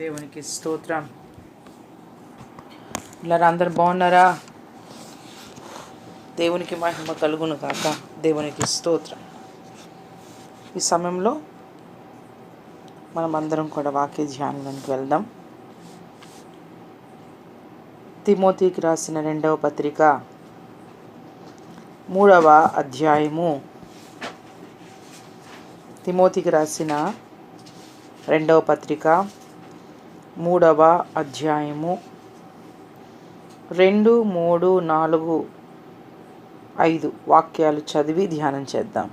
దేవునికి స్తోత్రం. ఇలా అందరు బాగున్నారా? దేవునికి మహిమ కలుగును కాక. దేవునికి స్తోత్రం. ఈ సమయంలో మనం అందరం కూడా వాక్య ధ్యానంలోకి వెళ్దాం. తిమోతికి రాసిన 2వ పత్రిక 3వ అధ్యాయము. తిమోతికి రాసిన 2వ పత్రిక 3వ అధ్యాయము 2, 3, 4, 5 వాక్యాలు చదివి ధ్యానం చేద్దాం.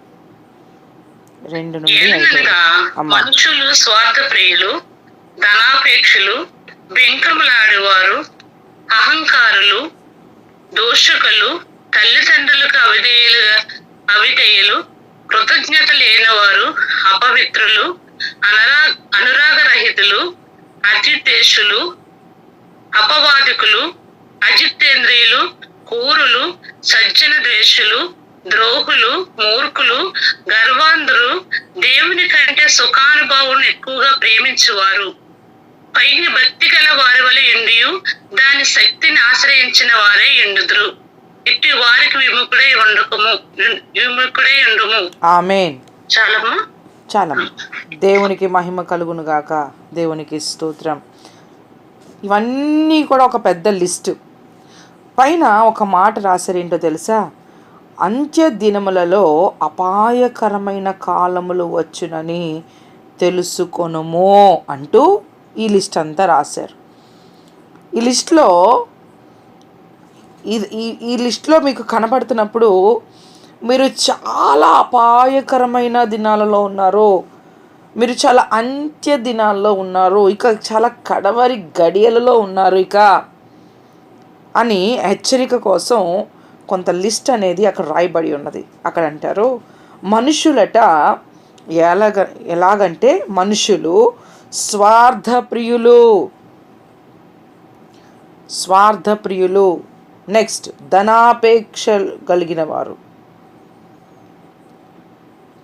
2 నుండి 5. మనుషులు స్వార్థ ప్రియులు, ధనాపేక్షలు, బెంకములాడేవారు, అహంకారులు, దోషకులు, తల్లిదండ్రులకు అవిధేయులు, కృతజ్ఞత లేనివారు, అపవిత్రులు, అనురాగరహితులు, అతిద్వేషులు, అపవాదికులు, అజితేంద్రియులు, కూరులు, సజ్జన ద్వేషులు, ద్రోహులు, మూర్ఖులు, గర్వాంధులు, దేవుని కంటే సుఖానుభవం ఎక్కువగా ప్రేమించువారు, పైకి భక్తి గల వారి వలె ఎండియు దాని శక్తిని ఆశ్రయించిన వారే ఎండుదురు. ఇట్టి వారికి విముఖుడై ఉండుము. ఆమేన్. చాలమ్మా. దేవునికి మహిమ కలుగును గాక. దేవునికి స్తోత్రం. ఇవన్నీ కూడా ఒక పెద్ద లిస్టు. పైన ఒక మాట రాశారు, ఏంటో తెలుసా? అంత్య దినములలో అపాయకరమైన కాలములు వచ్చునని తెలుసుకొనుము అంటూ ఈ లిస్ట్ అంతా రాశారు. ఈ లిస్ట్లో మీకు కనబడుతున్నప్పుడు మీరు చాలా అపాయకరమైన దినాలలో ఉన్నారు, మీరు చాలా అంత్య దినాల్లో ఉన్నారు, ఇక చాలా కడవరి గడియలలో ఉన్నారు ఇక అని హెచ్చరిక కోసం కొంత లిస్ట్ అనేది అక్కడ రాయబడి ఉన్నది. అక్కడ అంటారు, మనుషులట ఎలాగంటే మనుషులు స్వార్థప్రియులు, నెక్స్ట్ ధనాపేక్ష కలిగిన వారు.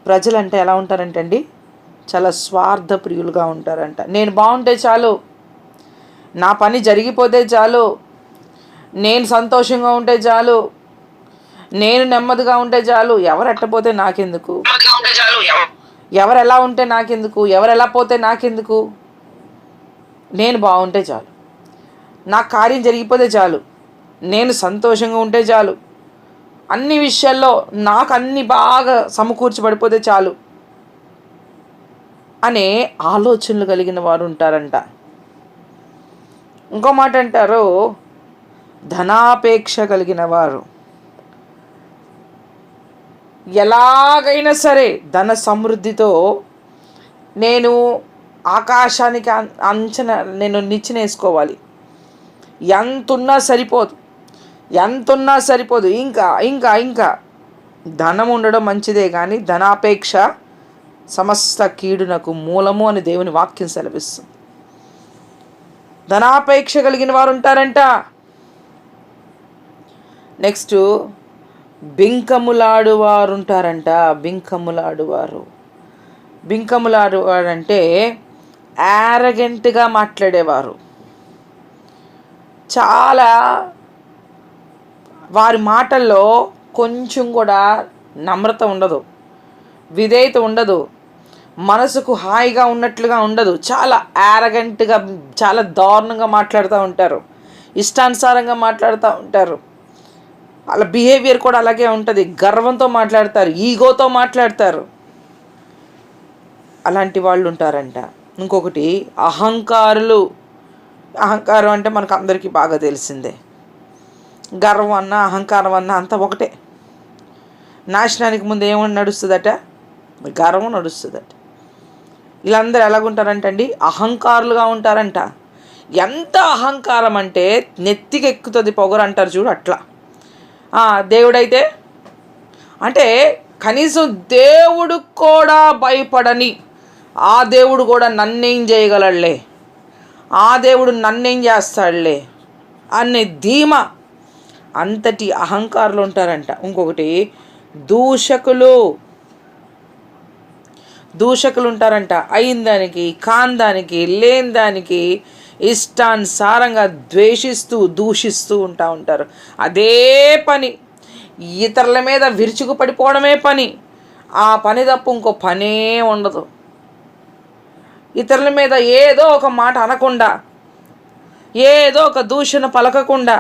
ప్రజలంటే ఎలా ఉంటారంటండి? చాలా స్వార్థప్రియులుగా ఉంటారంట. నేను బాగుంటే చాలు, నా పని జరిగిపోతే చాలు, నేను సంతోషంగా ఉంటే చాలు, నేను నెమ్మదిగా ఉంటే చాలు, ఎవరు ఎట్టపోతే నాకెందుకు, ఎవరు ఎలా ఉంటే నాకెందుకు, ఎవరు ఎలా పోతే నాకెందుకు, నేను బాగుంటే చాలు, నా కార్యం జరిగిపోతే చాలు, నేను సంతోషంగా ఉంటే చాలు, అన్ని విషయాల్లో నాకు అన్ని బాగా సమకూర్చబడిపోతే చాలు అనే ఆలోచనలు కలిగిన వారు ఉంటారంట. ఇంకో మాట అంటారు, ధనాపేక్ష కలిగిన వారు. ఎలాగైనా సరే ధన సమృద్ధితో నేను ఆకాశానికి నిచ్చెనేసుకోవాలి, ఎంతున్నా సరిపోదు, ఇంకా ధనం ఉండడం మంచిదే, కానీ ధనాపేక్ష సమస్త కీడునకు మూలము అని దేవుని వాక్యం సెలవిస్తుంది. ధనాపేక్ష కలిగిన వారు ఉంటారంట. నెక్స్ట్ బింకములాడువారు ఉంటారంట. బింకములాడువారు అంటే యారగెంట్గా మాట్లాడేవారు. చాలా వారి మాటల్లో కొంచెం కూడా నమ్రత ఉండదు, విధేయత ఉండదు, మనసుకు హాయిగా ఉన్నట్లుగా ఉండదు. చాలా యారగెంట్గా, చాలా దారుణంగా మాట్లాడుతూ ఉంటారు, ఇష్టానుసారంగా మాట్లాడుతూ ఉంటారు. వాళ్ళ బిహేవియర్ కూడా అలాగే ఉంటుంది. గర్వంతో మాట్లాడతారు, ఈగోతో మాట్లాడతారు. అలాంటి వాళ్ళు ఉంటారంట. ఇంకొకటి అహంకారం అంటే మనకు అందరికీ బాగా తెలిసిందే. గర్వం అన్నా అహంకారం అన్నా అంతా ఒకటే. నాశనానికి ముందు ఏమని నడుస్తుందట? గర్వం నడుస్తుందట. వీళ్ళందరూ ఎలాగుంటారంటండి? అహంకారులుగా ఉంటారంట. ఎంత అహంకారం అంటే నెత్తికి ఎక్కుతుంది పొగరు అంటారు చూడు, అట్లా. దేవుడైతే అంటే కనీసం దేవుడు కూడా భయపడని ఆ దేవుడు కూడా నన్నేం చేయగలడులే, ఆ దేవుడు నన్నేం చేస్తాడులే అనే ధీమా, అంతటి అహంకారులు ఉంటారంట. ఇంకొకటి దూషకులు. దూషకులు ఉంటారంట. అయిన దానికి కాని దానికి లేని దానికి ఇష్టానుసారంగా ద్వేషిస్తూ దూషిస్తూ ఉంటారు. అదే పని, ఇతరుల మీద విరుచుకు పడిపోవడమే పని. ఆ పని తప్ప ఇంకో పనే ఉండదు. ఇతరుల మీద ఏదో ఒక మాట అనకుండా, ఏదో ఒక దూషణ పలకకుండా,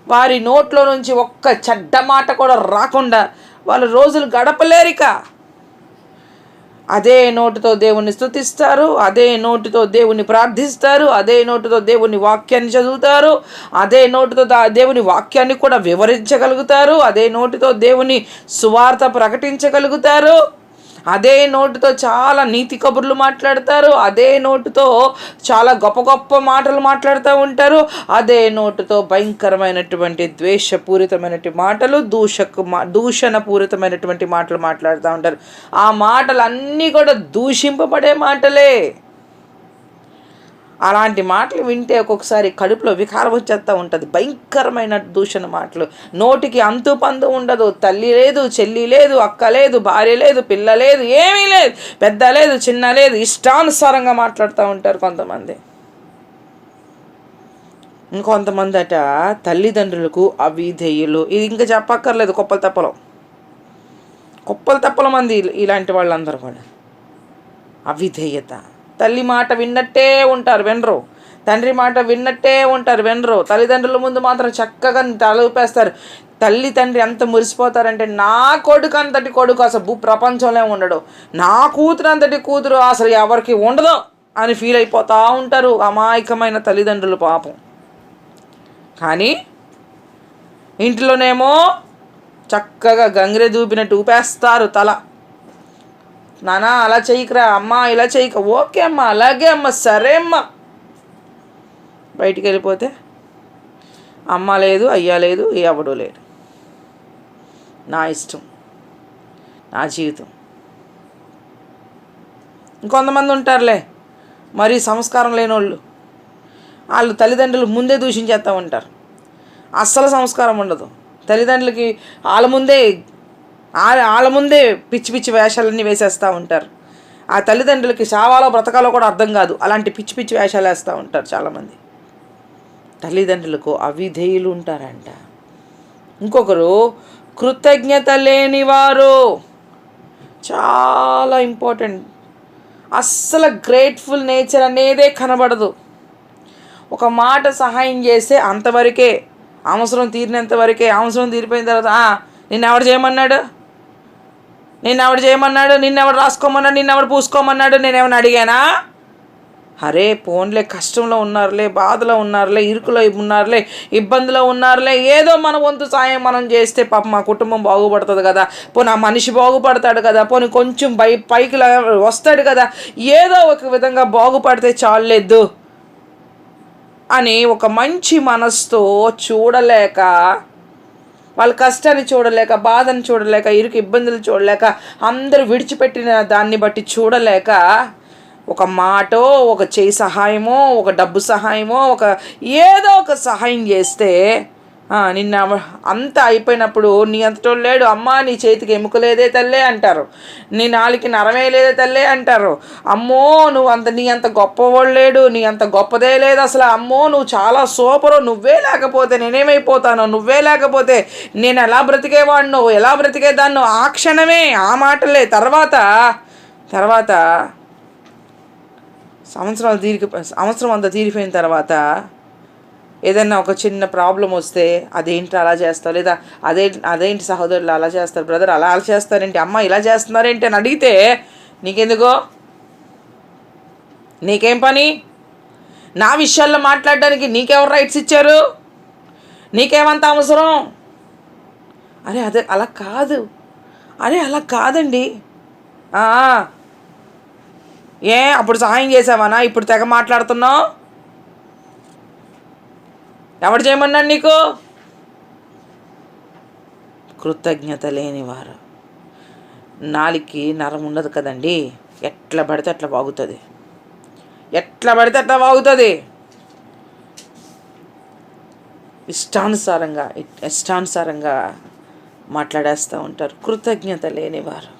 వారి నోట్లో నుంచి ఒక్క చెడ్డ మాట కూడా రాకుండా వాళ్ళు రోజులు గడపలేరిక. అదే నోటితో దేవుణ్ణి స్తుతిస్తారు, అదే నోటితో దేవుణ్ణి ప్రార్థిస్తారు, అదే నోటితో దేవుని వాక్యాన్ని చదువుతారు, అదే నోటితో దేవుని వాక్యాన్ని కూడా వివరించగలుగుతారు, అదే నోటితో దేవుని సువార్త ప్రకటించగలుగుతారు, అదే నోటితో చాలా నీతి కబుర్లు మాట్లాడతారు, అదే నోటితో చాలా గొప్ప గొప్ప మాటలు మాట్లాడుతూ ఉంటారు, అదే నోటితో భయంకరమైనటువంటి ద్వేషపూరితమైనటువంటి మాటలు, దూషణపూరితమైనటువంటి మాటలు మాట్లాడుతూ ఉంటారు. ఆ మాటలన్నీ కూడా దూషింపబడే మాటలే. అలాంటి మాటలు వింటే ఒక్కొక్కసారి కడుపులో వికారం వచ్చేస్తూ ఉంటుంది. భయంకరమైన దూషణ మాటలు. నోటికి అంతు పందు ఉండదు. తల్లి లేదు, చెల్లి లేదు, అక్క లేదు, భార్య లేదు, పిల్ల లేదు, ఏమీ లేదు, పెద్ద లేదు, చిన్న లేదు, ఇష్టానుసారంగా మాట్లాడుతూ ఉంటారు కొంతమంది. ఇంకొంతమంది అట తల్లిదండ్రులకు అవిధేయులు. ఇది ఇంకా చెప్పక్కర్లేదు. కుప్పలు తప్పల మంది ఇలాంటి వాళ్ళందరూ కూడా. అవిధేయత. తల్లి మాట విన్నట్టే ఉంటారు, వినరు. తండ్రి మాట విన్నట్టే ఉంటారు, వినరు. తల్లిదండ్రుల ముందు మాత్రం చక్కగా తల ఊపేస్తారు. తల్లి తండ్రి ఎంత మురిసిపోతారంటే, నా కొడుకు అంతటి కొడుకు అసలు ప్రపంచంలో ఉండడు, నా కూతురు అంతటి కూతురు అసలు ఎవరికి ఉండదు అని ఫీల్ అయిపోతూ ఉంటారు అమాయకమైన తల్లిదండ్రులు పాపం. కానీ ఇంట్లోనేమో చక్కగా గంగిరె దూపినట్టు ఊపేస్తారు తల. నానా అలా చేయకురా, అమ్మ ఇలా చేయక, ఓకే అమ్మ, అలాగే అమ్మ, సరే అమ్మ. బయటికి వెళ్ళిపోతే అమ్మ లేదు, అయ్యా లేదు, ఎవడూ లేడు, నా ఇష్టం, నా జీవితం. ఇంకొంతమంది ఉంటారులే మరీ సంస్కారం లేని వాళ్ళు తల్లిదండ్రులు ముందే దూషించేస్తూ ఉంటారు. అస్సలు సంస్కారం ఉండదు తల్లిదండ్రులకి. వాళ్ళ ముందే పిచ్చి పిచ్చి వేషాలన్నీ వేసేస్తూ ఉంటారు. ఆ తల్లిదండ్రులకి చావాలో బ్రతకాలో కూడా అర్థం కాదు, అలాంటి పిచ్చి పిచ్చి వేషాలు వేస్తూ ఉంటారు చాలామంది. తల్లిదండ్రులకు అవిధేయులు ఉంటారంట. ఇంకొకరు కృతజ్ఞత లేనివారు. చాలా ఇంపార్టెంట్. అస్సలు గ్రేట్ఫుల్ నేచర్ అనేదే కనబడదు. ఒక మాట సహాయం చేస్తే అంతవరకే, అవసరం తీరినంత వరకే. అవసరం తీరిపోయిన తర్వాత నిన్నెవడు చేయమన్నాడు, నిన్నెవడు రాసుకోమన్నాడు, నిన్నెవడు పూసుకోమన్నాడు, నేనేమన్నా అడిగానా? అరే పోన్లే, కష్టంలో ఉన్నారులే, బాధలో ఉన్నారులే, ఇరుకులో ఉన్నారులే, ఇబ్బందిలో ఉన్నారులే, ఏదో మన వంతు సాయం మనం చేస్తే పాపం మా కుటుంబం బాగుపడుతుంది కదా, పోనీ ఆ మనిషి బాగుపడతాడు కదా, పోనీ కొంచెం పైకి వస్తాడు కదా, ఏదో ఒక విధంగా బాగుపడితే చాలేదు అని ఒక మంచి మనసుతో చూడలేక, వాళ్ళ కష్టాన్ని చూడలేక, బాధను చూడలేక, ఇబ్బందులు చూడలేక, అందరూ విడిచిపెట్టిన దాన్ని బట్టి చూడలేక, ఒక మాటో, ఒక చేయి సహాయమో, ఒక డబ్బు సహాయమో, ఏదో ఒక సహాయం చేస్తే నిన్న అంతా అయిపోయినప్పుడు, నీ అంతటోడు లేడు అమ్మా, నీ చేతికి ఎముకలేదే తల్లే అంటారు, నీ నాలుకి నరమే లేదే తల్లే అంటారు, అమ్మో నీ అంత గొప్పవాడు లేడు, నీ అంత గొప్పదే లేదు అసలు, అమ్మో నువ్వు చాలా సూపరు, నువ్వే లేకపోతే నేనేమైపోతాను, నువ్వే లేకపోతే నేను ఎలా బ్రతికేవాడినో, ఎలా బ్రతికేదాన్నో, ఆ క్షణమే ఆ మాటలే. తర్వాత సంవత్సరం అంతా తీరిపోయిన తర్వాత ఏదైనా ఒక చిన్న ప్రాబ్లం వస్తే, అదేంటి అలా చేస్తావు, లేదా అదేంటి సహోదరులు అలా చేస్తారు, బ్రదర్ అలా చేస్తారేంటి, అమ్మ ఇలా చేస్తున్నారేంటి అని అడిగితే, నీకెందుకో, నీకేం పని, నా విషయాల్లో మాట్లాడడానికి నీకెవరు రైట్స్ ఇచ్చారు, నీకేమంత అవసరం? అలా కాదు, అలా కాదండి. అప్పుడు సహాయం చేసావనా, ఇప్పుడు తెగ మాట్లాడుతున్నావు, ఎవడు చేయమన్నాడు నీకు? కృతజ్ఞత లేనివారు. నాలికి నరం ఉండదు కదండి, ఎట్లా పడితే అట్లా వాగుతుంది, ఇష్టానుసారంగా మాట్లాడేస్తూ ఉంటారు. కృతజ్ఞత లేనివారు.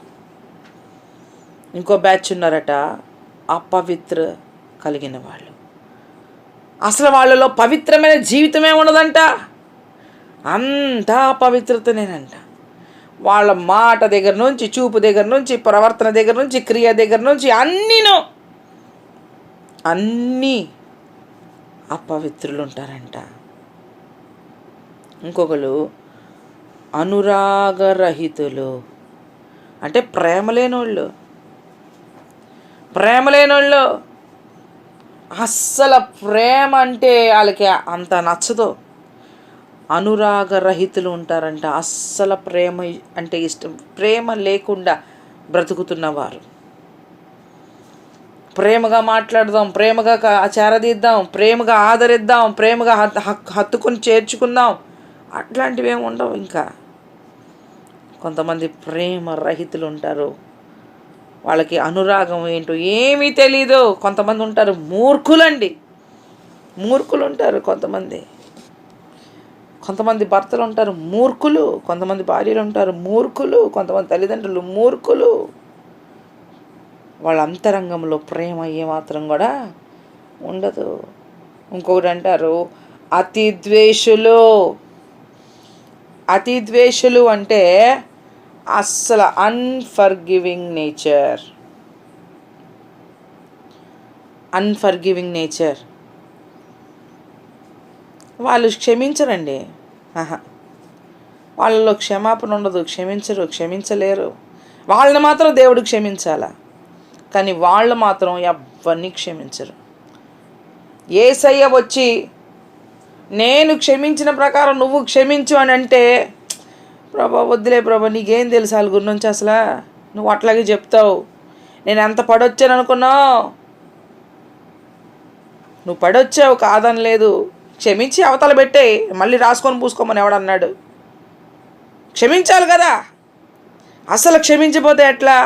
ఇంకో బ్యాచ్ ఉన్నారట అపవిత్ర కలిగిన వాళ్ళు. అసలు వాళ్ళలో పవిత్రమైన జీవితమే ఉండదంట, అంతా అపవిత్రతనేనంట. వాళ్ళ మాట దగ్గర నుంచి, చూపు దగ్గర నుంచి, ప్రవర్తన దగ్గర నుంచి, క్రియ దగ్గర నుంచి అన్నీ అపవిత్రులు ఉంటారంట. ఇంకొకరు అనురాగరహితులు, అంటే ప్రేమ లేనోళ్ళు. అస్సలు ప్రేమ అంటే వాళ్ళకి అంత నచ్చదు. అనురాగరహితులు ఉంటారంట. అస్సలు ప్రేమ అంటే ఇష్టం, ప్రేమ లేకుండా బ్రతుకుతున్నవారు. ప్రేమగా మాట్లాడదాం, ప్రేమగా చేరదీద్దాం, ప్రేమగా ఆదరిద్దాం, ప్రేమగా హత్తుకొని చేర్చుకుందాం, అట్లాంటివి ఏమి ఉండవు. ఇంకా కొంతమంది ప్రేమ రహితులు ఉంటారు. వాళ్ళకి అనురాగం ఏంటో ఏమీ తెలీదు. కొంతమంది ఉంటారు మూర్ఖులు ఉంటారు. కొంతమంది భర్తలు ఉంటారు మూర్ఖులు, కొంతమంది భార్యలు ఉంటారు మూర్ఖులు, కొంతమంది తల్లిదండ్రులు మూర్ఖులు. వాళ్ళ అంతరంగంలో ప్రేమ ఏమాత్రం కూడా ఉండదు. ఇంకొకటి అంటారు అతిద్వేషులు అంటే అస్సలు అన్ఫర్గివింగ్ నేచర్. వాళ్ళు క్షమించరండి. వాళ్ళలో క్షమాపణ ఉండదు, క్షమించలేరు. వాళ్ళని మాత్రం దేవుడు క్షమించాలా, కానీ వాళ్ళు మాత్రం ఎవరిని క్షమించరు. యేసయ్య వచ్చి నేను క్షమించిన ప్రకారం నువ్వు క్షమించు అని అంటే, ప్రభా వద్దులే ప్రభా, నీకేం తెలుసు వాళ్ళ గురించి, అసలు నువ్వు అట్లాగే చెప్తావు, నేను ఎంత పడొచ్చాను అనుకున్నావు, నువ్వు పడొచ్చావు కాదని లేదు, క్షమించి అవతల పెట్టే, మళ్ళీ రాసుకొని పూసుకోమని ఎవడన్నాడు? క్షమించాలి కదా. అసలు క్షమించిపోతే ఎట్లా?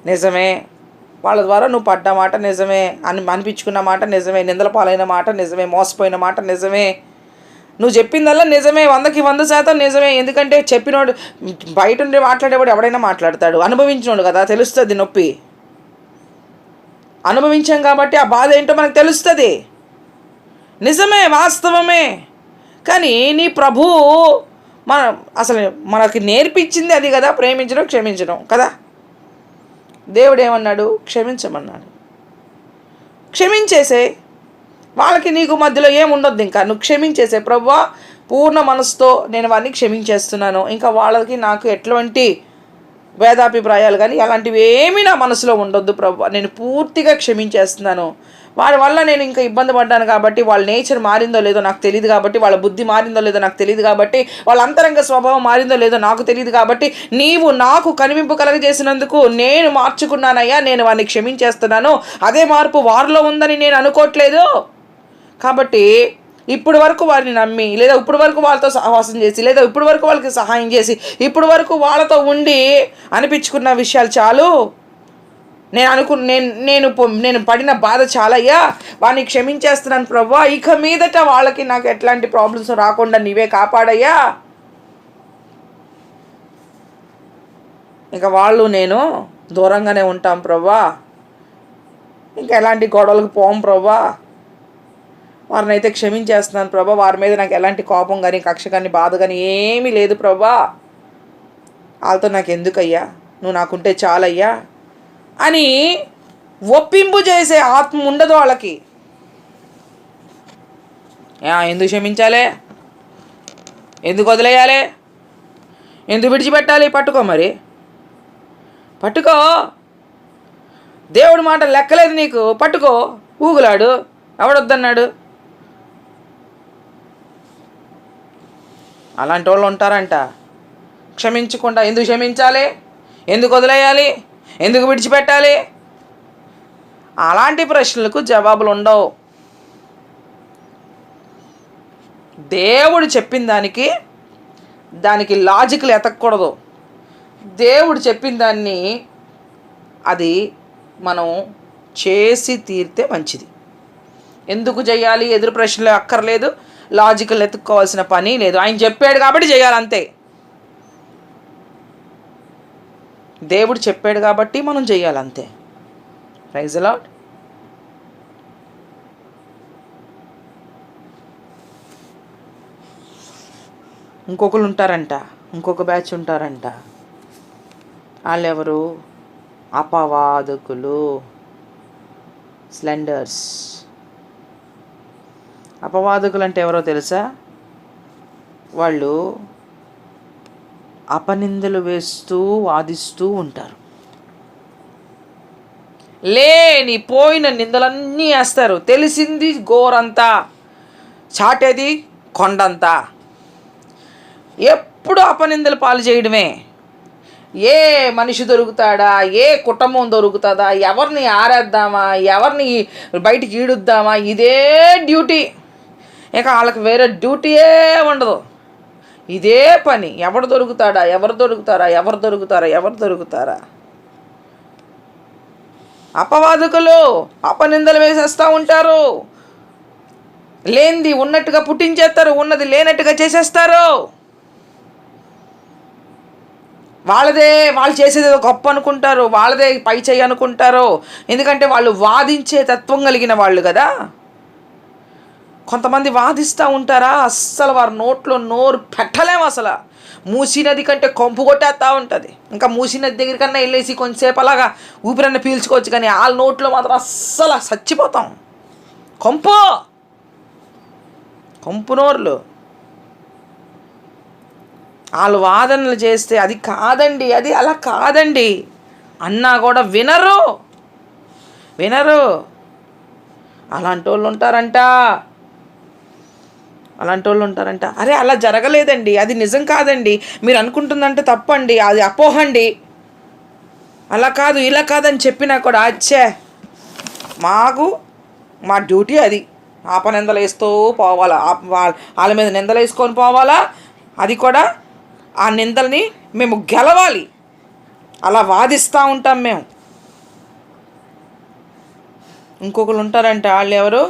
నిజమే, వాళ్ళ ద్వారా నువ్వు పడ్డ మాట నిజమే, అనిపించుకున్న మాట నిజమే, నిందల పాలైన మాట నిజమే, మోసపోయిన మాట నిజమే, నువ్వు చెప్పిందల్లా నిజమే, 100% నిజమే. ఎందుకంటే చెప్పినోడు, బయట ఉండి మాట్లాడేవాడు ఎవడైనా మాట్లాడతాడు, అనుభవించినోడు కదా, తెలుస్తుంది నొప్పి. అనుభవించాం కాబట్టి ఆ బాధ ఏంటో మనకు తెలుస్తుంది. నిజమే, వాస్తవమే. కానీ నీ ప్రభు అసలు మనకి నేర్పించింది అది కదా, ప్రేమించడం, క్షమించడం కదా. దేవుడు ఏమన్నాడు? క్షమించమన్నాడు. క్షమించేసే, వాళ్ళకి నీకు మధ్యలో ఏముండొద్దు. ఇంకా నువ్వు క్షమించేసే, ప్రభువా పూర్ణ మనసుతో నేను వారిని క్షమించేస్తున్నాను, ఇంకా వాళ్ళకి నాకు ఎటువంటి భేదాభిప్రాయాలు కానీ అలాంటివి ఏమీ నా మనసులో ఉండొద్దు ప్రభువా, నేను పూర్తిగా క్షమించేస్తున్నాను. వాడి వల్ల నేను ఇంకా ఇబ్బంది పడ్డాను కాబట్టి, వాళ్ళ నేచర్ మారిందో లేదో నాకు తెలియదు కాబట్టి, వాళ్ళ బుద్ధి మారిందో లేదో నాకు తెలియదు కాబట్టి, వాళ్ళ అంతరంగ స్వభావం మారిందో లేదో నాకు తెలియదు కాబట్టి, నీవు నాకు కనివింపు కలగజేసినందుకు నేను మార్చుకున్నానయ్యా, నేను వారిని క్షమించేస్తున్నాను. అదే మార్పు వారిలో ఉందని నేను అనుకోవట్లేదు. కాబట్టి ఇప్పుడు వరకు వారిని నమ్మి, లేదా ఇప్పుడు వరకు వాళ్ళతో సహవాసం చేసి, లేదా ఇప్పుడు వరకు వాళ్ళకి సహాయం చేసి, ఇప్పుడు వరకు వాళ్ళతో ఉండి అనిపించుకున్న విషయాలు చాలు. నేను పడిన బాధ చాలయ్యా, వాడిని క్షమించేస్తున్నాను ప్రభువా, ఇక మీదట వాళ్ళకి నాకు ఎట్లాంటి ప్రాబ్లమ్స్ రాకుండా నీవే కాపాడయ్యా, ఇక వాళ్ళు నేను దూరంగానే ఉంటాం ప్రభువా, ఇంకా ఎలాంటి గొడవలకు పోం ప్రభువా, వారిని అయితే క్షమించేస్తున్నాను ప్రభా, వారి మీద నాకు ఎలాంటి కోపం కానీ, కక్ష కానీ, బాధ కానీ ఏమీ లేదు ప్రభా, వాళ్ళతో నాకు ఎందుకయ్యా, నువ్వు నాకుంటే చాలయ్యా అని ఒప్పింపు చేసే ఆత్మ ఉండదు వాళ్ళకి. ఎందుకు క్షమించాలి, ఎందుకు వదిలేయాలి, ఎందుకు విడిచిపెట్టాలి? పట్టుకో, మరి పట్టుకో, దేవుడి మాట లెక్కలేదు నీకు, పట్టుకో, ఊగులాడు, ఎవడొద్దన్నాడు? అలాంటి వాళ్ళు ఉంటారంట. క్షమించకుండా ఎందుకు క్షమించాలి, ఎందుకు వదిలేయాలి, ఎందుకు విడిచిపెట్టాలి? అలాంటి ప్రశ్నలకు జవాబులు ఉండవు. దేవుడు చెప్పిన దానికి లాజిక్లు ఎతకూడదు. దేవుడు చెప్పిన దాన్ని అది మనం చేసి తీరితే మంచిది. ఎందుకు చేయాలి ఎదురు ప్రశ్నలు అక్కర్లేదు, లాజికల్ ఎత్తుక్కోవాల్సిన పని లేదు. ఆయన చెప్పాడు కాబట్టి చేయాలి, అంతే. దేవుడు చెప్పాడు కాబట్టి మనం చేయాలి అంతే. Praise the Lord. ఇంకొకరు ఉంటారంట, ఇంకొక బ్యాచ్ ఉంటారంట. వాళ్ళెవరు? అపవాదకులు, స్లెండర్స్. అపవాదకులు అంటే ఎవరో తెలుసా? వాళ్ళు అపనిందలు వేస్తూ వాదిస్తూ ఉంటారు. లేని పోయిన నిందలన్నీ వేస్తారు. తెలిసింది గోరంతా, చాటేది కొండంతా. ఎప్పుడు అపనిందలు పాలు చేయడమే. ఏ మనిషి దొరుకుతాడా, ఏ కుటుంబం దొరుకుతుందా, ఎవరిని ఆరేద్దామా, ఎవరిని బయటికి ఈడుద్దామా, ఇదే డ్యూటీ. ఇక వాళ్ళకి వేరే డ్యూటీయే ఉండదు. ఇదే పని. ఎవరు దొరుకుతాడా, ఎవరు దొరుకుతారా, ఎవరు దొరుకుతారా, ఎవరు దొరుకుతారా. అపవాదకులు అపనిందలు వేసేస్తూ ఉంటారు. లేనిది ఉన్నట్టుగా పుట్టించేస్తారు, ఉన్నది లేనట్టుగా చేసేస్తారు. వాళ్ళదే, వాళ్ళు చేసేది గొప్ప అనుకుంటారు, వాళ్ళదే పై చేయి అనుకుంటారు. ఎందుకంటే వాళ్ళు వాదించే తత్వం కలిగిన వాళ్ళు కదా. కొంతమంది వాదిస్తూ ఉంటారా, అస్సలు వారి నోట్లో నోరు పెట్టలేము. అసలు మూసినది కంటే కొంపు కొట్టేస్తూ ఉంటుంది. ఇంకా మూసినది దగ్గర కన్నా వెళ్ళేసి కొంచెంసేపు అలాగా ఊపిరన్నా పీల్చుకోవచ్చు, కానీ వాళ్ళ నోట్లో మాత్రం అస్సలు చచ్చిపోతాం. కొంపు నోర్లు. వాళ్ళు వాదనలు చేస్తే అది కాదండి, అది అలా కాదండి అన్నా కూడా వినరు. అలాంటి వాళ్ళు ఉంటారంట. అరే అలా జరగలేదండి, అది నిజం కాదండి, మీరు అనుకుంటుందంటే తప్పండి, అది అపోహండి, అలా కాదు ఇలా కాదని చెప్పినా కూడా అచ్చే మా డ్యూటీ అది. ఆపనిందలు వేస్తూ పోవాలా, వాళ్ళ మీద నిందలు వేసుకొని పోవాలా. అది కూడా ఆ నిందల్ని మేము గెలవాలి. అలా వాదిస్తూ ఉంటాం మేము. ఇంకొకరు ఉంటారంట, వాళ్ళు ఎవరు?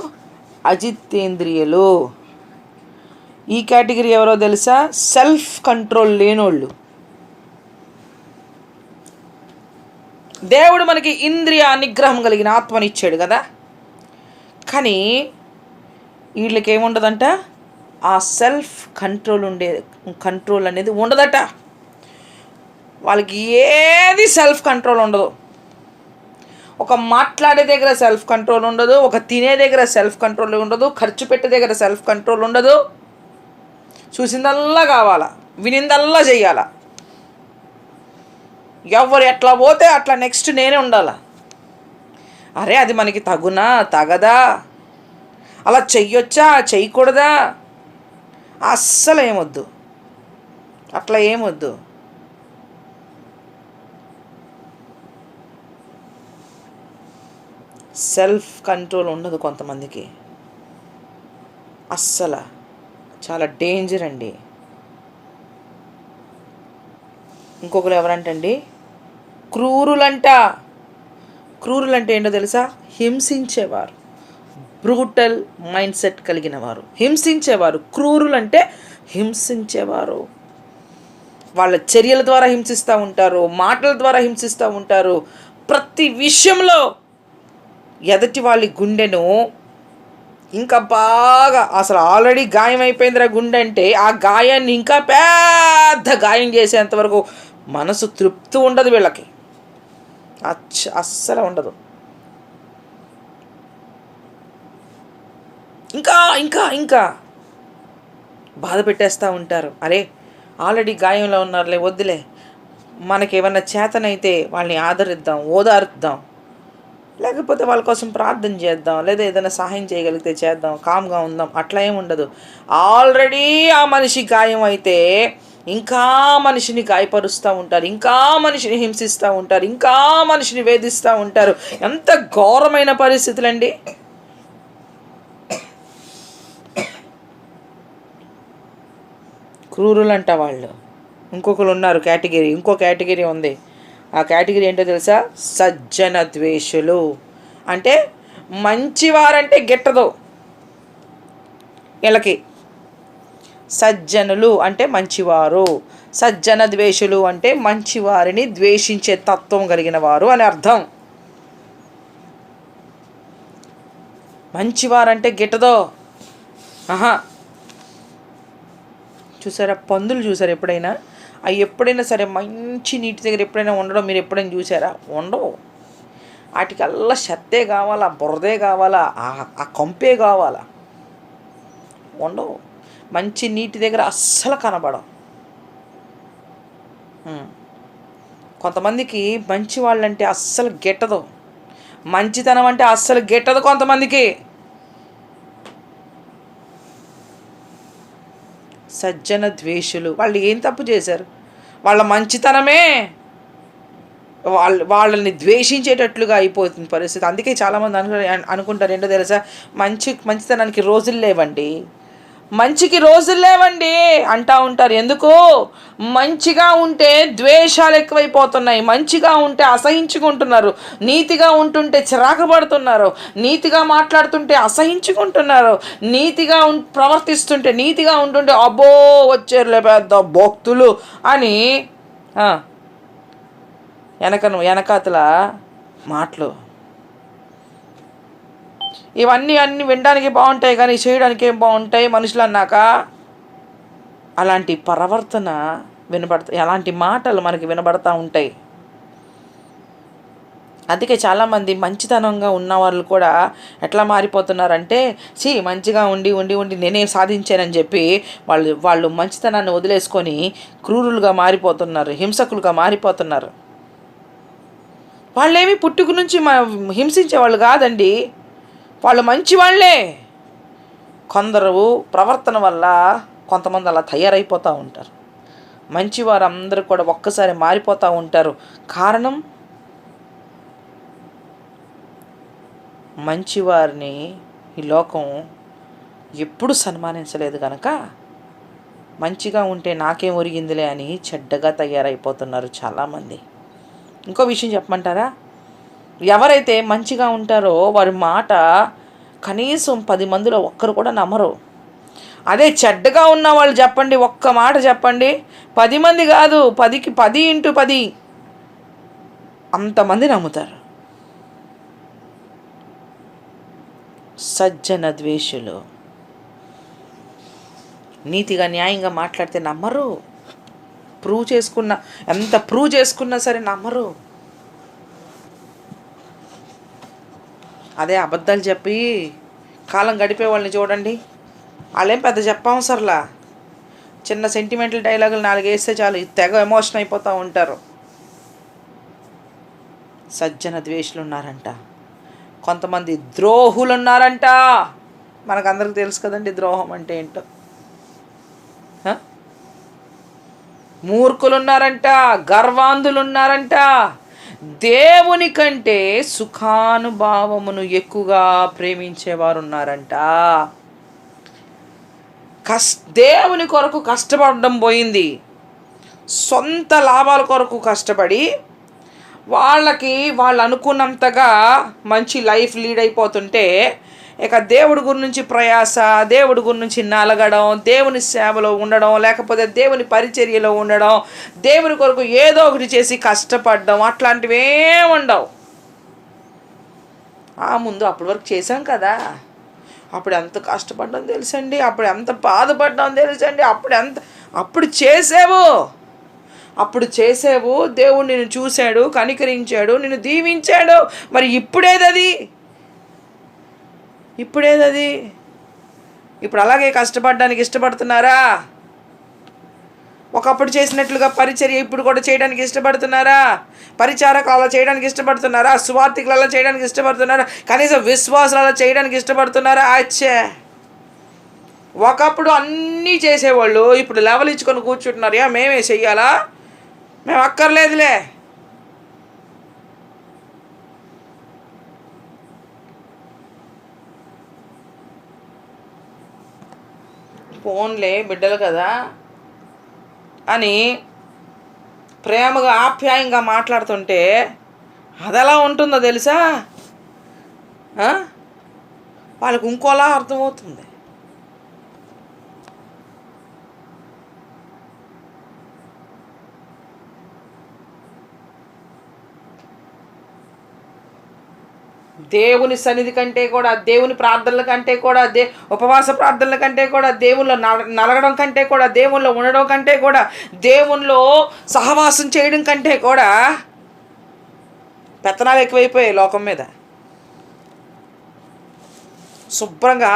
అజితేంద్రియులు. ఈ కేటగిరీ ఎవరో తెలుసా? సెల్ఫ్ కంట్రోల్ లేనోళ్ళు. దేవుడు మనకి ఇంద్రియ నిగ్రహం కలిగిన ఆత్మనిచ్చాడు కదా, కానీ వీళ్ళకి ఏముండదంట, ఆ సెల్ఫ్ కంట్రోల్ అనేది ఉండదట. వాళ్ళకి ఏది సెల్ఫ్ కంట్రోల్ ఉండదు. ఒక మాట్లాడే దగ్గర సెల్ఫ్ కంట్రోల్ ఉండదు, ఒక తినే దగ్గర సెల్ఫ్ కంట్రోల్ ఉండదు, ఖర్చు పెట్టే దగ్గర సెల్ఫ్ కంట్రోల్ ఉండదు. చూసిందల్లా కావాలా, వినిందల్లా చెయ్యాలా. ఎవరు ఎట్లా పోతే అట్లా నెక్స్ట్ నేనే ఉండాలా. అరే అది మనకి తగునా తగదా, అలా చెయ్యొచ్చా చెయ్యకూడదా, అస్సలు ఏమొద్దు, అట్లా ఏమొద్దు. సెల్ఫ్ కంట్రోల్ ఉండదు కొంతమందికి అస్సలు. చాలా డేంజర్ అండి. ఇంకొకరు ఎవరంటండి? క్రూరులంటే ఏంటో తెలుసా? హింసించేవారు, బ్రూటల్ మైండ్ సెట్ కలిగిన వారు, హింసించేవారు. క్రూరులంటే హింసించేవారు. వాళ్ళ చర్యల ద్వారా హింసిస్తూ ఉంటారు, మాటల ద్వారా హింసిస్తూ ఉంటారు. ప్రతి విషయంలో ఎదటి వాళ్ళ గుండెను ఇంకా బాగా, అసలు ఆల్రెడీ గాయం అయిపోయిందిరా గుండె అంటే, ఆ గాయాన్ని ఇంకా పెద్ద గాయం చేసేంతవరకు మనసు తృప్తి ఉండదు వీళ్ళకి. అస్సలు ఉండదు. ఇంకా ఇంకా ఇంకా బాధ పెట్టేస్తూ ఉంటారు. అరే ఆల్రెడీ గాయంలో ఉన్నారులే, వద్దులే, మనకేమన్నా చేతనైతే వాళ్ళని ఆదరిద్దాం, ఓదార్దాం, లేకపోతే వాళ్ళ కోసం ప్రార్థన చేద్దాం, లేదా ఏదైనా సహాయం చేయగలిగితే చేద్దాం, కామ్గా ఉందాం. అట్లా ఏమి ఉండదు. ఆల్రెడీ ఆ మనిషి గాయం అయితే ఇంకా మనిషిని గాయపరుస్తూ ఉంటారు, ఇంకా మనిషిని హింసిస్తూ ఉంటారు, ఇంకా మనిషిని వేధిస్తూ ఉంటారు. ఎంత ఘోరమైన పరిస్థితులండి. క్రూరులంట వాళ్ళు. ఇంకొకరు ఉన్నారు కేటగిరీ, ఇంకో కేటగిరీ ఉంది. ఆ కేటగిరీ ఏంటో తెలుసా? సజ్జన ద్వేషులు. అంటే మంచివారంటే గిట్టదు వీళ్ళకి. సజ్జనులు అంటే మంచివారు, సజ్జన ద్వేషులు అంటే మంచివారిని ద్వేషించే తత్వం కలిగిన వారు అని అర్థం. మంచివారంటే గిట్టదో. ఆహా, చూసారా పందులు చూసారా ఎప్పుడైనా? అవి ఎప్పుడైనా సరే మంచి నీటి దగ్గర ఎప్పుడైనా ఉండడం మీరు ఎప్పుడైనా చూసారా? ఉండవు. వాటికల్లా చెత్తే కావాలా, బురదే కావాలా, ఆ కంపే కావాలా, ఉండవు. మంచి నీటి దగ్గర అస్సలు కనబడవు. కొంతమందికి మంచి వాళ్ళంటే అస్సలు గిట్టదు, మంచితనం అంటే అస్సలు గిట్టదు కొంతమందికి. సజ్జన ద్వేషులు వాళ్ళు ఏం తప్పు చేశారు? వాళ్ళ మంచితనమే వాళ్ళని ద్వేషించేటట్లుగా అయిపోతుంది పరిస్థితి. అందుకే చాలామంది అనుకుంటారు ఏంటో తెలుసా, మంచితనానికి రోజులు లేవండి, మంచికి రోజులు లేవండి అంటూ ఉంటారు. ఎందుకు? మంచిగా ఉంటే ద్వేషాలు ఎక్కువైపోతున్నాయి, మంచిగా ఉంటే అసహించుకుంటున్నారు, నీతిగా ఉంటుంటే చిరాకు పడుతున్నారు, నీతిగా మాట్లాడుతుంటే అసహించుకుంటున్నారు, నీతిగా ప్రవర్తిస్తుంటే, నీతిగా ఉంటుంటే అబ్బో వచ్చారులే పెద్ద భక్తులు అని వెనకాతల మాటలు. ఇవన్నీ వినడానికి బాగుంటాయి కానీ చేయడానికి ఏం బాగుంటాయి మనుషులు అన్నాక? అలాంటి ప్రవర్తన అలాంటి మాటలు మనకి వినబడతా ఉంటాయి. అందుకే చాలామంది మంచితనంగా ఉన్న వాళ్ళు కూడా ఎట్లా మారిపోతున్నారంటే, మంచిగా ఉండి ఉండి ఉండి నేనేం సాధించానని చెప్పి వాళ్ళు మంచితనాన్ని వదిలేసుకొని క్రూరులుగా మారిపోతున్నారు, హింసకులుగా మారిపోతున్నారు. వాళ్ళేమి పుట్టుక నుంచి హింసించే వాళ్ళు కాదండి, వాళ్ళు మంచి వాళ్ళే. కొందరు ప్రవర్తన వల్ల కొంతమంది అలా తయారైపోతూ ఉంటారు. మంచివారు అందరూ కూడా ఒక్కసారి మారిపోతూ ఉంటారు. కారణం, మంచివారిని ఈ లోకం ఎప్పుడు సన్మానించలేదు కనుక మంచిగా ఉంటే నాకేం ఒరిగిందిలే అని చెడ్డగా తయారైపోతున్నారు చాలామంది. ఇంకో విషయం చెప్పమంటారా? ఎవరైతే మంచిగా ఉంటారో వారి మాట కనీసం 10 మందిలో ఒక్కరు కూడా నమ్మరు. అదే చెడ్డగా ఉన్న వాళ్ళు చెప్పండి, ఒక్క మాట చెప్పండి, 10 మంది కాదు, 10కి 10 × 10 అంతమంది నమ్ముతారు. సజ్జన ద్వేషులు నీతిగా న్యాయంగా మాట్లాడితే నమ్మరు, ఎంత ప్రూవ్ చేసుకున్నా సరే నమ్మరు. అదే అబద్ధాలు చెప్పి కాలం గడిపే వాళ్ళని చూడండి, వాళ్ళేం పెద్ద చెప్పవసరలా, చిన్న సెంటిమెంటల్ డైలాగులు 4 వేస్తే చాలు తెగ ఎమోషన్ అయిపోతూ ఉంటారు. సజ్జన ద్వేషులు ఉన్నారంట, కొంతమంది ద్రోహులు ఉన్నారంట. మనకందరికి తెలుసు కదండి ద్రోహం అంటే ఏంటో. మూర్ఖులు ఉన్నారంట, గర్వాంధులు ఉన్నారంట, దేవుని కంటే సుఖానుభావమును ఎక్కువగా ప్రేమించేవారు ఉన్నారంట. దేవుని కొరకు కష్టపడడం పోయింది, సొంత లాభాల కొరకు కష్టపడి వాళ్ళు అనుకున్నంతగా మంచి లైఫ్ లీడ్ అయిపోతుంటే ఇక దేవుడి గురించి ప్రయాస, దేవుడి గురించి నలగడం, దేవుని సేవలో ఉండడం, లేకపోతే దేవుని పరిచర్యలో ఉండడం, దేవుని కొరకు ఏదో ఒకటి చేసి కష్టపడడం, అట్లాంటివి ఏమి ఉండవు. ముందు అప్పటి వరకు చేసాం కదా, అప్పుడు ఎంత కష్టపడ్డాం తెలుసండి, అప్పుడు ఎంత బాధపడ్డాం తెలుసండి, అప్పుడు చేసావు, దేవుడు నిన్ను చూశాడు, కనికరించాడు, నిన్ను దీవించాడు. మరి ఇప్పుడేదది? ఇప్పుడు అలాగే కష్టపడడానికి ఇష్టపడుతున్నారా? ఒకప్పుడు చేసినట్లుగా పరిచర్య ఇప్పుడు కూడా చేయడానికి ఇష్టపడుతున్నారా? పరిచారకులు అలా చేయడానికి ఇష్టపడుతున్నారా? సువార్థికులు అలా చేయడానికి ఇష్టపడుతున్నారా? కనీసం విశ్వాసాలు అలా చేయడానికి ఇష్టపడుతున్నారా? ఒకప్పుడు అన్నీ చేసేవాళ్ళు ఇప్పుడు లెవెల్ ఇచ్చుకొని కూర్చుంటున్నారు. మేమే చెయ్యాలా? మేము అక్కర్లేదులే. ఫోన్లే బిడ్డలు కదా అని ప్రేమగా ఆప్యాయంగా మాట్లాడుతుంటే అదెలా ఉంటుందో తెలుసా? వాళ్ళకు ఇంకోలా అర్థమవుతుంది. దేవుని సన్నిధి కంటే కూడా, దేవుని ప్రార్థనల కంటే కూడా, ఉపవాస ప్రార్థనల కంటే కూడా, దేవుల్లో నలగడం కంటే కూడా, దేవుల్లో ఉండడం కంటే కూడా, దేవుల్లో సహవాసం చేయడం కంటే కూడా పెత్తనాలు ఎక్కువైపోయాయి లోకం మీద. శుభ్రంగా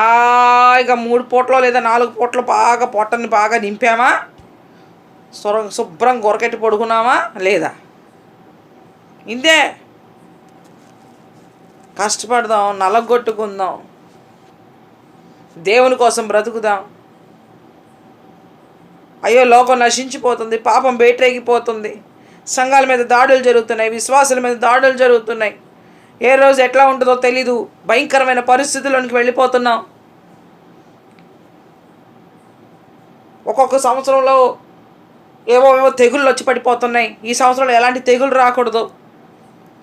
ఇక 3 పూటలో లేదా 4 పూటలు బాగా పొట్టని బాగా నింపామా, శుభ్రం గొరకెట్టి పడుకున్నామా లేదా? ఇంతే. కష్టపడదాం, నలగొట్టుకుందాం, దేవుని కోసం బ్రతుకుదాం. అయ్యో లోకం నశించిపోతుంది, పాపం బయటెగిపోతుంది, సంఘాల మీద దాడులు జరుగుతున్నాయి, విశ్వాసుల మీద దాడులు జరుగుతున్నాయి. ఏ రోజు ఎట్లా ఉంటుందో తెలీదు. భయంకరమైన పరిస్థితుల్లోనికి వెళ్ళిపోతున్నాం. ఒక్కొక్క సంవత్సరంలో ఏవో తెగుళ్ళు వచ్చి పడిపోతున్నాయి. ఈ సంవత్సరంలో ఎలాంటి తెగులు రాకూడదు,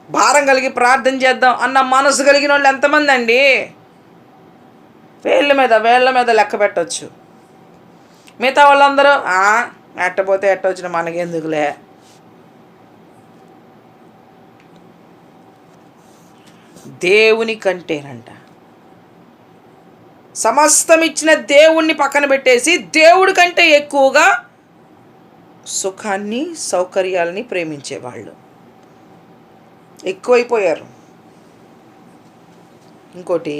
భారం కలిగి ప్రార్థన చేద్దాం అన్న మనసు కలిగిన వాళ్ళు ఎంతమంది అండి? వేళ్ళ మీద లెక్క పెట్టవచ్చు. మిగతా వాళ్ళందరూ ఎట్టపోతే ఎట్టొచ్చిన మనకెందుకులే. దేవుని కంటేనంట, సమస్తం ఇచ్చిన దేవుణ్ణి పక్కన పెట్టేసి దేవుడి కంటే ఎక్కువగా సుఖాన్ని సౌకర్యాలని ప్రేమించేవాళ్ళు ఎక్కువైపోయారు. ఇంకోటి,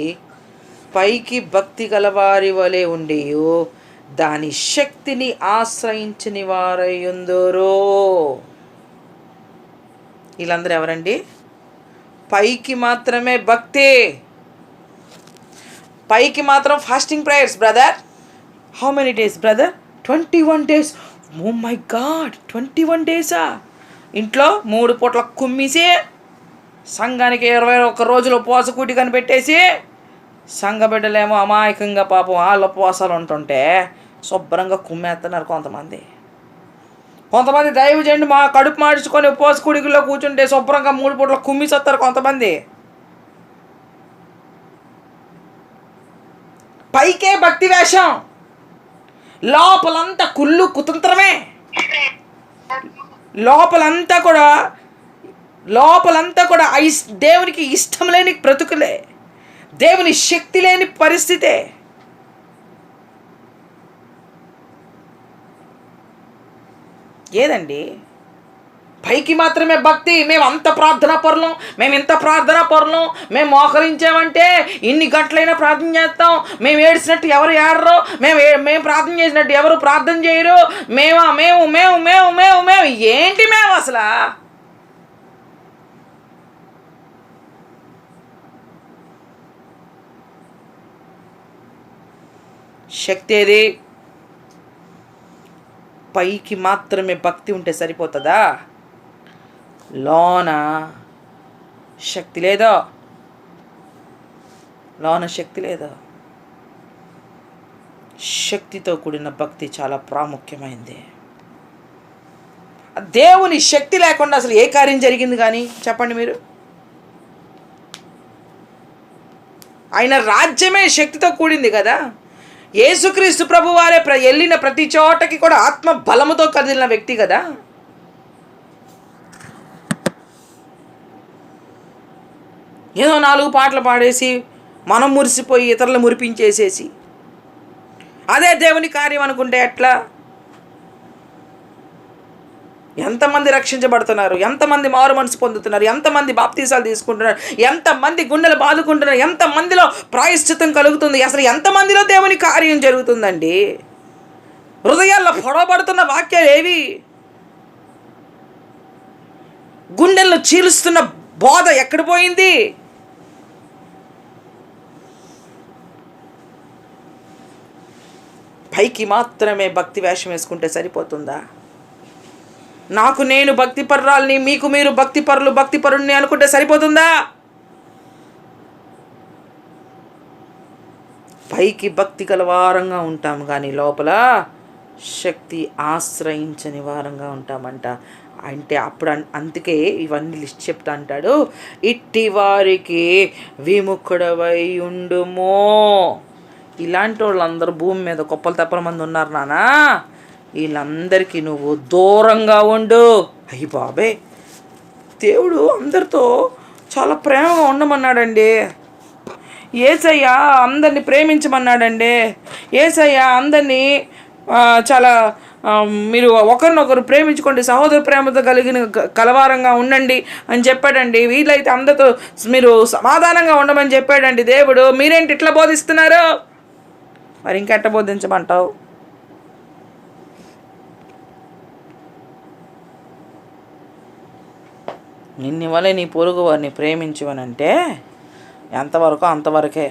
పైకి భక్తి గలవారి వలె ఉండి దాని శక్తిని ఆశ్రయించని వారయ్యుందరో. వీళ్ళందరూ ఎవరండి? పైకి మాత్రమే భక్తి, పైకి మాత్రం fasting prayers. Brother, how many days brother? 21 days. Oh my God, 21 days-ఆ? ఇంట్లో 3 పూట్ల కుమ్మిసి, సంఘానికి 21 రోజులు ఉపవాస కూటి కనిపెట్టేసి, సంఘ బిడ్డలేమో అమాయకంగా పాపం వాళ్ళ ఉపవాసాలు ఉంటుంటే శుభ్రంగా కుమ్మేస్తున్నారు కొంతమంది. దైవజనుడు మా కడుపు మార్చుకొని ఉపవాస కూడికల్లో కూర్చుంటే శుభ్రంగా 3 పూట్ల కుమ్మిసొస్తారు కొంతమంది. పైకే భక్తి వేషం, లోపలంతా కుళ్ళు కుతంత్రమే. లోపలంతా కూడా దేవునికి ఇష్టం లేని బ్రతుకులే, దేవుని శక్తి లేని పరిస్థితే. ఏదండి? పైకి మాత్రమే భక్తి. మేము అంత ప్రార్థనా పరులం, మేము ఇంత ప్రార్థనా పరులం, మేము మోకరించామంటే ఇన్ని గంటలైనా ప్రార్థన చేస్తాం, మేము ఏడ్చినట్టు ఎవరు ఏడరు, మేము ప్రార్థన చేసినట్టు ఎవరు ప్రార్థన చేయరు, మేము మేము మేము మేము మేము మేము ఏంటి మేము అసలు? శక్తి ఏది? పైకి మాత్రమే భక్తి ఉంటే సరిపోతుందా? లోన శక్తి లేదో? శక్తితో కూడిన భక్తి చాలా ప్రాముఖ్యమైంది. దేవుని శక్తి లేకుండా అసలు ఏ కార్యం జరిగింది కానీ చెప్పండి మీరు? ఆయన రాజ్యమే శక్తితో కూడింది కదా. యేసుక్రీస్తు ప్రభు వారే వెళ్ళిన ప్రతి చోటకి కూడా ఆత్మ బలముతో కదిలిన వ్యక్తి కదా. ఏదో 4 పాటలు పాడేసి మనం మురిసిపోయి ఇతరులు మురిపించేసేసి అదే దేవుని కార్యం అనుకుంటే ఎట్లా? ఎంతమంది రక్షించబడుతున్నారు, ఎంతమంది మారు మనసు పొందుతున్నారు, ఎంతమంది బాప్తీసాలు తీసుకుంటున్నారు, ఎంతమంది గుండెలు బాదుకుంటున్నారు, ఎంతమందిలో ప్రాయశ్చిత్తం కలుగుతుంది, అసలు ఎంతమందిలో దేవుని కార్యం జరుగుతుందండి? హృదయాల్లో పొడవబడుతున్న వాక్యాలు ఏవి? గుండెల్లో చీలుస్తున్న బోధ ఎక్కడ పోయింది? పైకి మాత్రమే భక్తి వేషం వేసుకుంటే సరిపోతుందా? నాకు నేను భక్తిపరురాల్ని, మీకు మీరు భక్తిపరుణ్ణి అనుకుంటే సరిపోతుందా? పైకి భక్తి గల వారంగా ఉంటాం కానీ లోపల శక్తి ఆశ్రయించని వారంగా ఉంటామంట. అంటే అప్పుడు అందుకే ఇవన్నీ లిస్ట్ చెప్తా అంటాడు, ఇట్టి వారికి విముఖుడవై ఉండుమో. ఇలాంటి వాళ్ళందరూ భూమి మీద కుప్పలు తప్పల మంది ఉన్నారు నానా. వీళ్ళందరికీ నువ్వు దూరంగా ఉండు. అయ్యి బాబే, దేవుడు అందరితో చాలా ప్రేమగా ఉండమన్నాడండి. యేసయ్య అందరినీ ప్రేమించమన్నాడండి. యేసయ్య అందరినీ చాలా మీరు ఒకరినొకరు ప్రేమించుకోండి, సహోదర ప్రేమతో కలవారంగా ఉండండి అని చెప్పాడండి. వీళ్ళైతే అందరితో మీరు సమాధానంగా ఉండమని చెప్పాడండి దేవుడు. మీరేంటి ఇట్లా బోధిస్తున్నారు? మరి ఇంకెట్ట బోధించమంటావు? నిన్ను వలె నీ పొరుగు వారిని ప్రేమించవనంటే ఎంతవరకు అంతవరకే.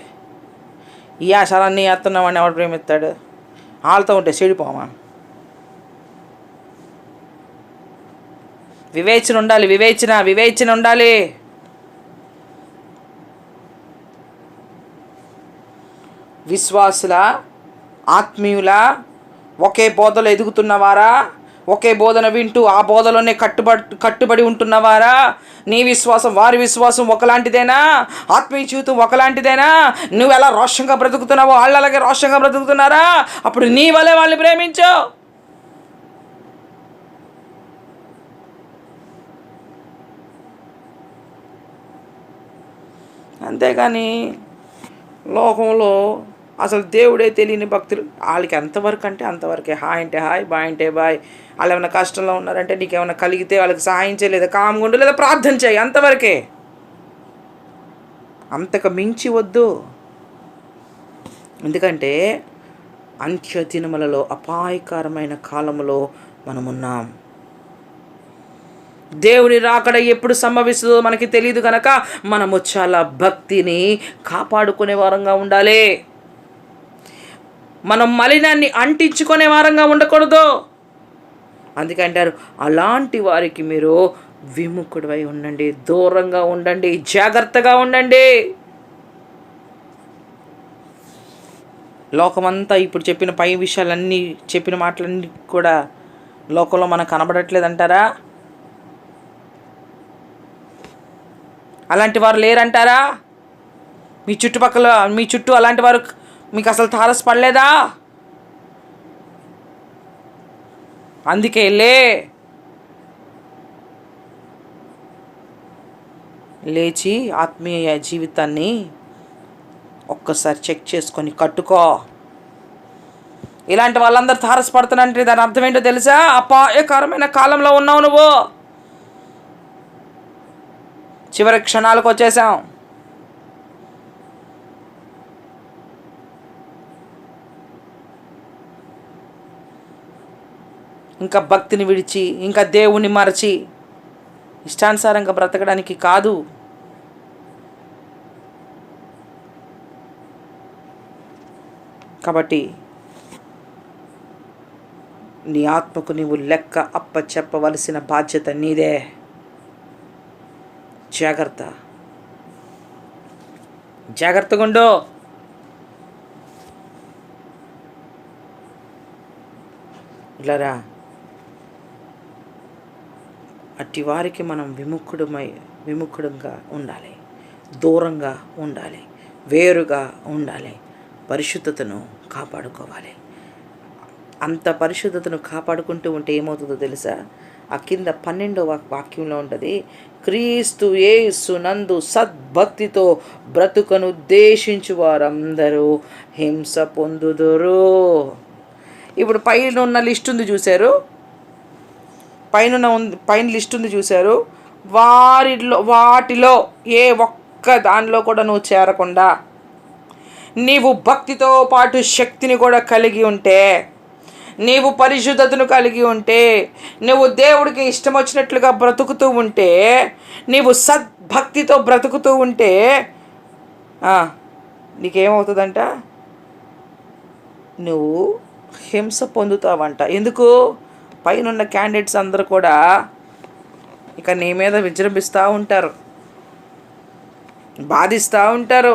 ఈ ఆశాలన్నీ ఎత్తున్నవాడిని ఎవడు ప్రేమిస్తాడు? వాళ్ళతో ఉంటే చెడిపోమా. వివేచన ఉండాలి, వివేచన ఉండాలి. విశ్వాసుల, ఆత్మీయుల, ఒకే బోధలో ఎదుగుతున్నవారా, ఒకే బోధన వింటూ ఆ బోధలోనే కట్టుబడి ఉంటున్నవారా? నీ విశ్వాసం వారి విశ్వాసం ఒకలాంటిదేనా? ఆత్మీయ జీవితం ఒకలాంటిదేనా? నువ్వు ఎలా రోషంగా బ్రతుకుతున్నావో వాళ్ళు అలాగే రోషంగా బ్రతుకుతున్నారా? అప్పుడు నీ వలే వాళ్ళని ప్రేమించు. అంతేగాని లోకంలో అసలు దేవుడే తెలియని భక్తులు, వాళ్ళకి ఎంతవరకు అంటే అంతవరకే. హాయ్ అంటే హాయ్, బాయ్ అంటే బాయ్. వాళ్ళు ఏమైనా కష్టంలో ఉన్నారంటే నీకు ఏమైనా కలిగితే వాళ్ళకి సహాయం చేయలేదా, కామ్గుండు లేదా ప్రార్థన చేయి, అంతవరకే. అంతకు మించి వద్దు. ఎందుకంటే అంత్య దినములలో అపాయకరమైన కాలంలో మనమున్నాం. దేవుని రాకడ ఎప్పుడు సంభవిస్తుందో మనకి తెలియదు కనుక మనము చాలా భక్తిని కాపాడుకునే వారంగా ఉండాలి. మనం మలినాన్ని అంటించుకునే వారంగా ఉండకూడదు. అందుకే అంటారు, అలాంటి వారికి మీరు విముఖుడివై ఉండండి, దూరంగా ఉండండి, జాగ్రత్తగా ఉండండి. లోకమంతా ఇప్పుడు చెప్పిన పై విషయాలన్నీ, చెప్పిన మాటలన్నీ కూడా లోకంలో మనకు కనబడట్లేదంటారా? అలాంటి వారు లేరంటారా? మీ చుట్టూ అలాంటి వారు మీకు అసలు తారసపడలేదా? అందుకే లేచి ఆత్మీయ జీవితాన్ని ఒక్కసారి చెక్ చేసుకొని కట్టుకో. ఇలాంటి వాళ్ళందరూ తారసపడుతున్నారంటే దాని అర్థం ఏంటో తెలుసా? అపాయకరమైన కాలంలో ఉన్నావు నువ్వు. చివరి క్షణాలకు వచ్చేసాం. ఇంకా భక్తిని విడిచి, ఇంకా దేవుని మరచి ఇష్టానుసారంగా బ్రతకడానికి కాదు. కాబట్టి నీ ఆత్మకు నీవు లెక్క అప్పచెప్పవలసిన బాధ్యత నీదే. జాగ్రత్తగా ఉండు. ఇలారా అట్టి వారికి మనం విముఖుడంగా ఉండాలి, దూరంగా ఉండాలి, వేరుగా ఉండాలి, పరిశుద్ధతను కాపాడుకోవాలి. అంత పరిశుద్ధతను కాపాడుకుంటూ ఉంటే ఏమవుతుందో తెలుసా? ఆ కింద 12వ వాక్యంలో ఉంటుంది, క్రీస్తు యేసునందు సద్భక్తితో బ్రతుకను ఉద్దేశించు వారందరూ హింస పొందుదురు. ఇప్పుడు పైన ఉన్న లిస్ట్ ఉంది చూశారు, పైన లిస్ట్ ఉంది చూశారు. వాటిలో ఏ ఒక్క దానిలో కూడా నువ్వు చేరకుండా నీవు భక్తితో పాటు శక్తిని కూడా కలిగి ఉంటే, నీవు పరిశుద్ధతను కలిగి ఉంటే, నువ్వు దేవుడికి ఇష్టం వచ్చినట్లుగా బ్రతుకుతూ ఉంటే, నీవు సద్భక్తితో బ్రతుకుతూ ఉంటే నీకేమవుతుందంట? నువ్వు హింస పొందుతావంట. ఎందుకు? పైన క్యాండిడేట్స్ అందరూ కూడా ఇక నీ మీద విజృంభిస్తూ ఉంటారు, బాధిస్తూ ఉంటారు,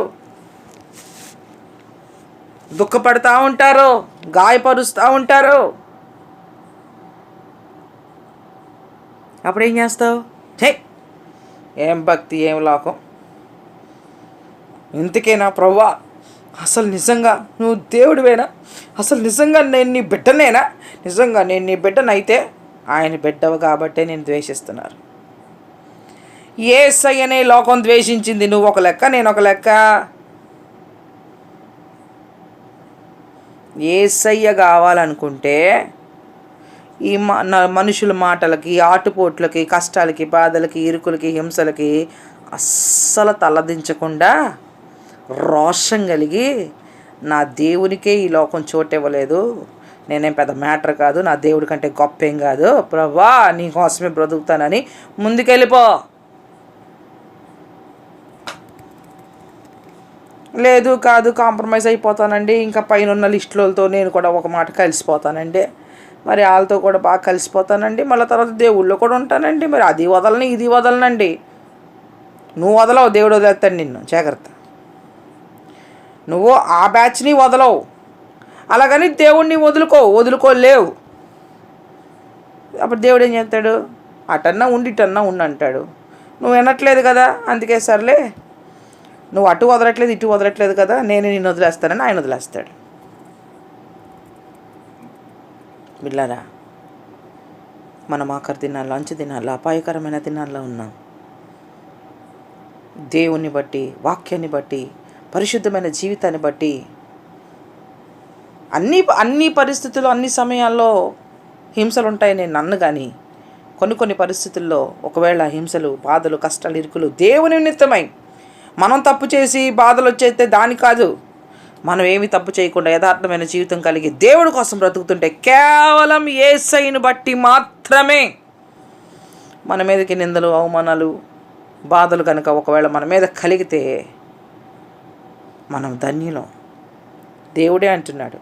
దుఃఖపడుతూ ఉంటారు, గాయపరుస్తూ ఉంటారు. అప్పుడేం చేస్తావు? ఏం భక్తి, ఏం లోకం, ఇంతకేనా ప్రభువా? అసలు నిజంగా నువ్వు దేవుడివేనా? అసలు నిజంగా నేను నీ బిడ్డనేనా? నిజంగా నేను నీ బిడ్డనైతే ఆయన బిడ్డవు కాబట్టే నేను ద్వేషిస్తున్నారు. యేసయ్యనే లోకం ద్వేషించింది. నువ్వు ఒక లెక్క, నేను ఒక లెక్క. యేసయ్య కావాలనుకుంటే ఈ మనుషుల మాటలకి, ఆటుపోట్లకి, కష్టాలకి, బాధలకి, ఇరుకులకి, హింసలకి అస్సలు తలదించకుండా రోషం కలిగి, నా దేవునికే ఈ లోకం చోటివ్వలేదు, నేనేం పెద్ద మ్యాటర్ కాదు, నా దేవుడి కంటే గొప్ప ఏం కాదు, ప్రభా నీ కోసమే బ్రతుకుతానని ముందుకెళ్ళిపో. లేదు కాదు, కాంప్రమైజ్ అయిపోతానండి, ఇంకా పైన ఉన్న లిస్టులతో నేను కూడా ఒక మాట కలిసిపోతానండి, మరి వాళ్ళతో కూడా బాగా కలిసిపోతానండి, మళ్ళీ తర్వాత దేవుళ్ళు కూడా ఉంటానండి, మరి అది వదలని ఇది వదలనండి. నువ్వు వదలవు, దేవుడు వదిలేస్తాడు నిన్ను, జాగ్రత్త. నువ్వు ఆ బ్యాచ్ని వదలవు, అలాగని దేవుడిని వదులుకోలేవు. అప్పుడు దేవుడు ఏం చేస్తాడు? అటన్నా ఉండి ఇటన్నా ఉండి అంటాడు. నువ్వు వినట్లేదు కదా, అందుకే సర్లే, నువ్వు అటు వదలట్లేదు ఇటు వదలట్లేదు కదా, నేను నిన్ను వదిలేస్తానని ఆయన వదిలేస్తాడు. బిళ్ళారా, మనం ఆఖరి దినాల్లో, అంచు దినాల్లో, అపాయకరమైన దినాల్లో ఉన్నాం. దేవుని బట్టి, వాక్యాన్ని బట్టి, పరిశుద్ధమైన జీవితాన్ని బట్టి అన్ని పరిస్థితుల్లో, అన్ని సమయాల్లో హింసలు ఉంటాయి నేను అన్ను. కానీ కొన్ని పరిస్థితుల్లో ఒకవేళ హింసలు, బాధలు, కష్టాలు, ఇరుకులు దేవుని నిమిత్తమై మనం తప్పు చేసి బాధలు వచ్చేస్తే దాని కాదు, మనం ఏమి తప్పు చేయకుండా యథార్థమైన జీవితం కలిగి దేవుడి కోసం బ్రతుకుతుంటే కేవలం యేసయ్యను బట్టి మాత్రమే మన మీదకి నిందలు, అవమానాలు, బాధలు కనుక ఒకవేళ మన మీద కలిగితే మనం ధన్యులం. దేవుడే అంటున్నాడు,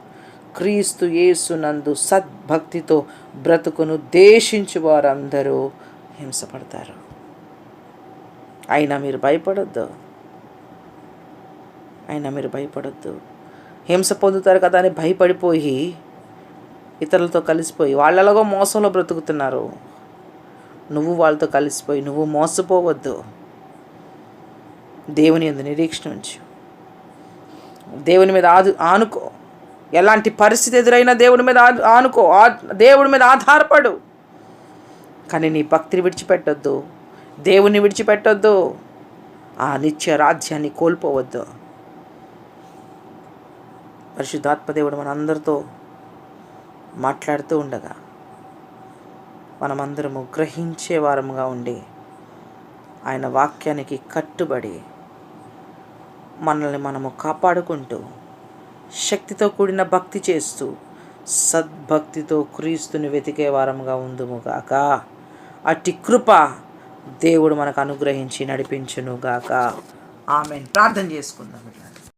క్రీస్తు యేసునందు సద్భక్తితో బ్రతుకును దేశించు వారందరూ హింసపడతారు. అయినా మీరు భయపడొద్దు. హింస పొందుతారు కదా అని భయపడిపోయి ఇతరులతో కలిసిపోయి వాళ్ళలాగో మోసంలో బ్రతుకుతున్నారు. నువ్వు వాళ్ళతో కలిసిపోయి నువ్వు మోసపోవద్దు. దేవుని యందు నిరీక్షణ ఉంచు, దేవుని మీద ఆనుకో. ఎలాంటి పరిస్థితి ఎదురైనా దేవుని మీద ఆనుకో, దేవుడి మీద ఆధారపడు. కానీ నీ భక్తిని విడిచిపెట్టొద్దు, దేవుని విడిచిపెట్టొద్దు, ఆ నిత్య రాజ్యాన్ని కోల్పోవద్దు. పరిశుద్ధాత్మదేవుడు మనందరితో మాట్లాడుతూ ఉండగా మనమందరము గ్రహించే వారముగా ఉండి ఆయన వాక్యానికి కట్టుబడి మనల్ని మనము కాపాడుకుంటూ శక్తితో కూడిన భక్తి చేస్తూ సద్భక్తితో క్రీస్తుని వెతికే వారముగా ఉందుముగాక. అట్టి కృప దేవుడు మనకు అనుగ్రహించి నడిపించునుగాక. ఆమేన్. ప్రార్థన చేసుకుందాం.